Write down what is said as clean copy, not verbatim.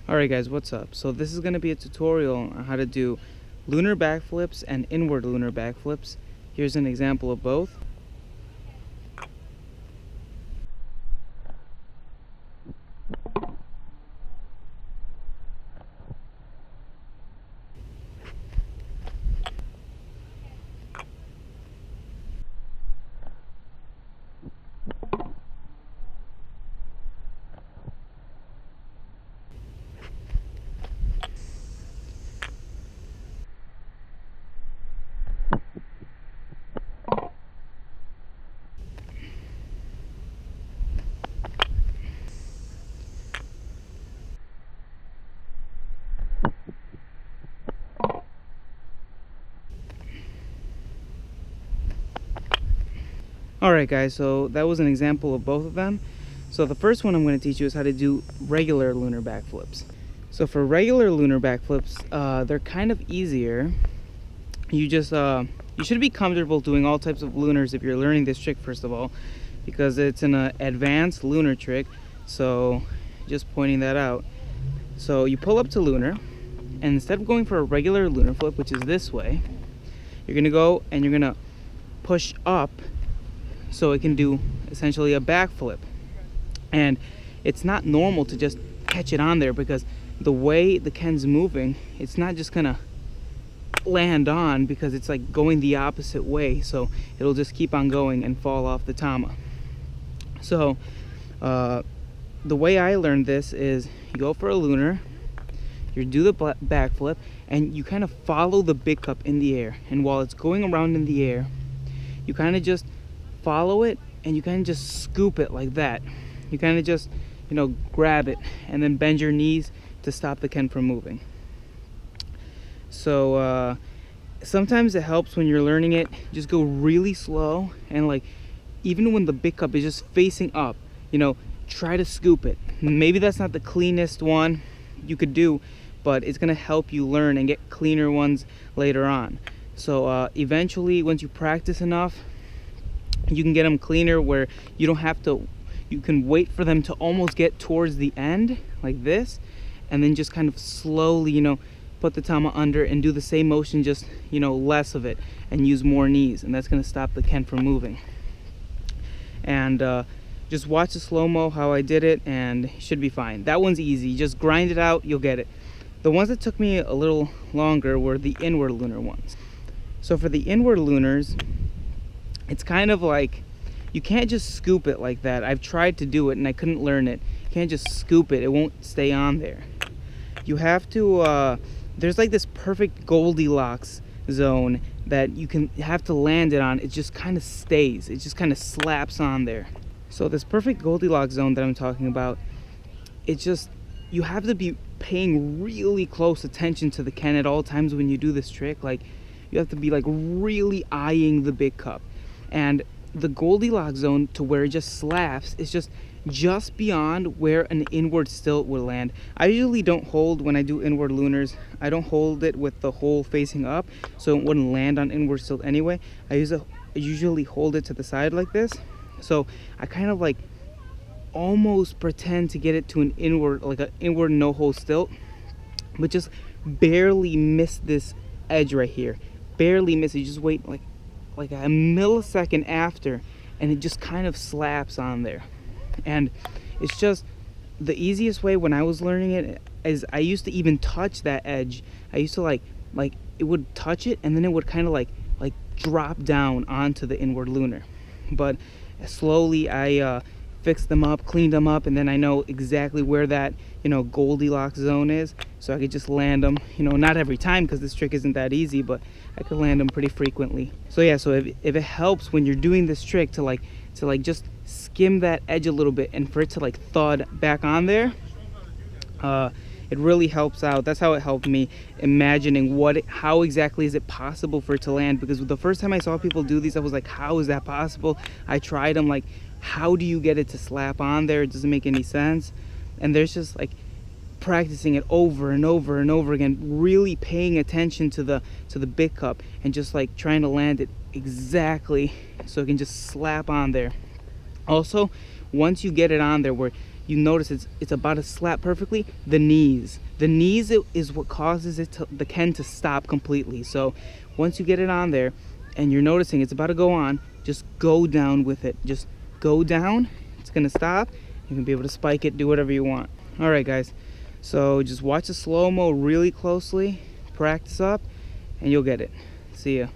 Alright guys, what's up? So this is going to be a tutorial on how to do lunar backflips and inward lunar backflips. Here's an example of both. Alright guys, so that was an example of both of them. So the first one I'm going to teach you is how to do regular lunar backflips. So for regular lunar backflips, they're kind of easier. You should be comfortable doing all types of lunars if you're learning this trick, first of all, because it's an advanced lunar trick. So just pointing that out. So you pull up to lunar, and instead of going for a regular lunar flip, which is this way, you're going to go and you're going to push up so it can do essentially a backflip. And it's not normal to just catch it on there, because the way the Ken's moving, it's not just gonna land on, because it's like going the opposite way, so it'll just keep on going and fall off the Tama. So the way I learned this is you go for a lunar, you do the backflip, and you kind of follow the big cup in the air, and while it's going around in the air, you kind of just follow it, and you kind of just scoop it like that. You kind of just, grab it and then bend your knees to stop the Ken from moving. So sometimes it helps when you're learning it, just go really slow, and like even when the big cup is just facing up, try to scoop it. Maybe that's not the cleanest one you could do, but it's gonna help you learn and get cleaner ones later on. So eventually, once you practice enough, you can get them cleaner where you don't have to, you can wait for them to almost get towards the end like this, and then just kind of slowly, put the Tama under and do the same motion, just, less of it, and use more knees, and that's going to stop the Ken from moving. And just watch the slow-mo how I did it, and it should be fine. That one's easy. Just grind it out, you'll get it. The ones that took me a little longer were the inward lunar ones. So for the inward lunars, it's kind of like, you can't just scoop it like that. I've tried to do it and I couldn't learn it. You can't just scoop it, it won't stay on there. You have to, there's like this perfect Goldilocks zone that you have to land it on. It just kind of stays, it just kind of slaps on there. So this perfect Goldilocks zone that I'm talking about, it's just, you have to be paying really close attention to the Ken at all times when you do this trick. Like, you have to be like really eyeing the big cup. And the Goldilocks zone, to where it just slaps, is just beyond where an inward stilt would land. I usually don't hold, when I do inward lunars, I don't hold it with the hole facing up, so it wouldn't land on inward stilt anyway. I usually hold it to the side like this, so I kind of like almost pretend to get it to an inward, like an inward no hole stilt, but just barely miss this edge right here. Barely miss it. You just wait like a millisecond after, and it just kind of slaps on there. And it's just the easiest way when I was learning it is I used to even touch that edge. I used to like it would touch it, and then it would kind of like drop down onto the inward lunar. But slowly I fixed them up, cleaned them up, and then I know exactly where that Goldilocks zone is, so I could just land them, not every time, because this trick isn't that easy, but I could land them pretty frequently. So yeah, so if it helps when you're doing this trick to just skim that edge a little bit, and for it to like thud back on there, it really helps out. That's how it helped me, imagining how exactly is it possible for it to land, because the first time I saw people do these, I was like, how is that possible? I tried them, like, how do you get it to slap on there? It doesn't make any sense. And there's just like practicing it over and over and over again, really paying attention to the big cup, and just like trying to land it exactly so it can just slap on there. Also, once you get it on there where you notice it's about to slap perfectly. The knees is what causes the Ken to stop completely. So once you get it on there and you're noticing it's about to go on, just go down with it. Just go down. It's gonna stop. You can be able to spike it, do whatever you want. All right, guys. So just watch the slow-mo really closely, practice up, and you'll get it. See ya.